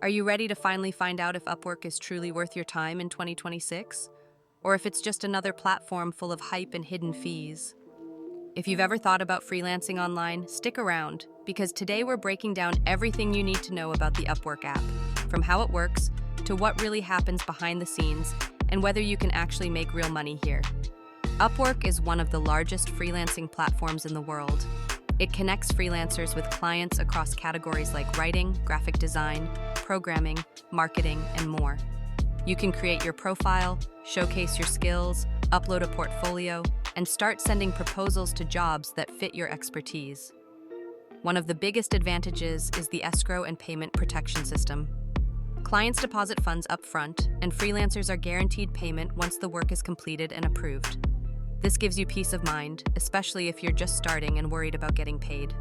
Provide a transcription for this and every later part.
Are you ready to finally find out if Upwork is truly worth your time in 2026? Or if it's just another platform full of hype and hidden fees? If you've ever thought about freelancing online, stick around, because today we're breaking down everything you need to know about the Upwork app, from how it works to what really happens behind the scenes and whether you can actually make real money here. Upwork is one of the largest freelancing platforms in the world. It connects freelancers with clients across categories like writing, graphic design, programming, marketing, and more. You can create your profile, showcase your skills, upload a portfolio, and start sending proposals to jobs that fit your expertise. One of the biggest advantages is the escrow and payment protection system. Clients deposit funds up front, and freelancers are guaranteed payment once the work is completed and approved. This gives you peace of mind, especially if you're just starting and worried about getting paid.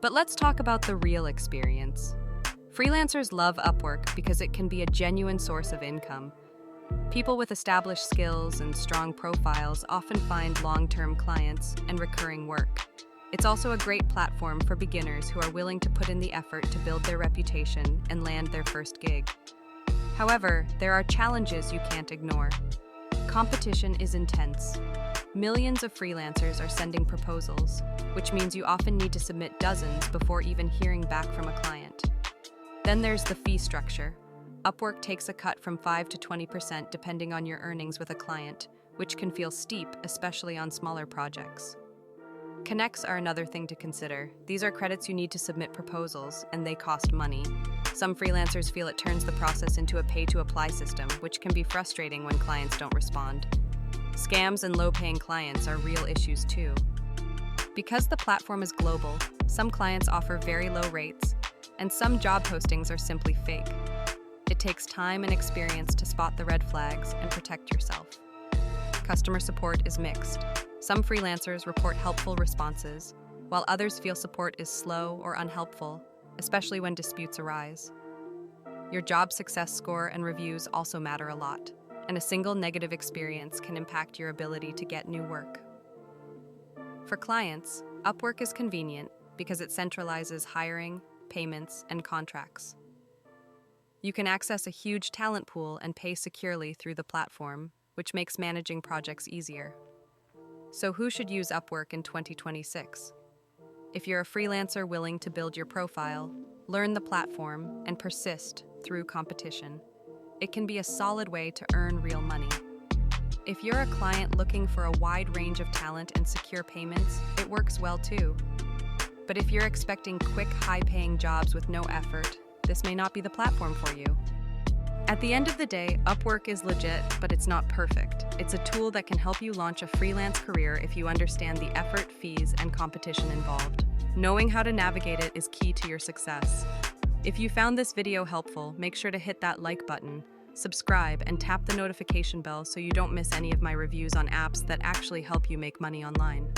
But let's talk about the real experience. Freelancers love Upwork because it can be a genuine source of income. People with established skills and strong profiles often find long-term clients and recurring work. It's also a great platform for beginners who are willing to put in the effort to build their reputation and land their first gig. However, there are challenges you can't ignore. Competition is intense. Millions of freelancers are sending proposals, which means you often need to submit dozens before even hearing back from a client. Then there's the fee structure. Upwork takes a cut from 5 to 20% depending on your earnings with a client, which can feel steep, especially on smaller projects. Connects are another thing to consider. These are credits you need to submit proposals, and they cost money. Some freelancers feel it turns the process into a pay-to-apply system, which can be frustrating when clients don't respond. Scams and low-paying clients are real issues too. Because the platform is global, some clients offer very low rates, and some job postings are simply fake. It takes time and experience to spot the red flags and protect yourself. Customer support is mixed. Some freelancers report helpful responses, while others feel support is slow or unhelpful, especially when disputes arise. Your job success score and reviews also matter a lot, and a single negative experience can impact your ability to get new work. For clients, Upwork is convenient because it centralizes hiring, payments, and contracts. You can access a huge talent pool and pay securely through the platform, which makes managing projects easier. So who should use Upwork in 2026? If you're a freelancer willing to build your profile, learn the platform, and persist through competition, it can be a solid way to earn real money. If you're a client looking for a wide range of talent and secure payments, it works well too. But if you're expecting quick, high-paying jobs with no effort, this may not be the platform for you. At the end of the day, Upwork is legit, but it's not perfect. It's a tool that can help you launch a freelance career if you understand the effort, fees, and competition involved. Knowing how to navigate it is key to your success. If you found this video helpful, make sure to hit that like button, subscribe, and tap the notification bell so you don't miss any of my reviews on apps that actually help you make money online.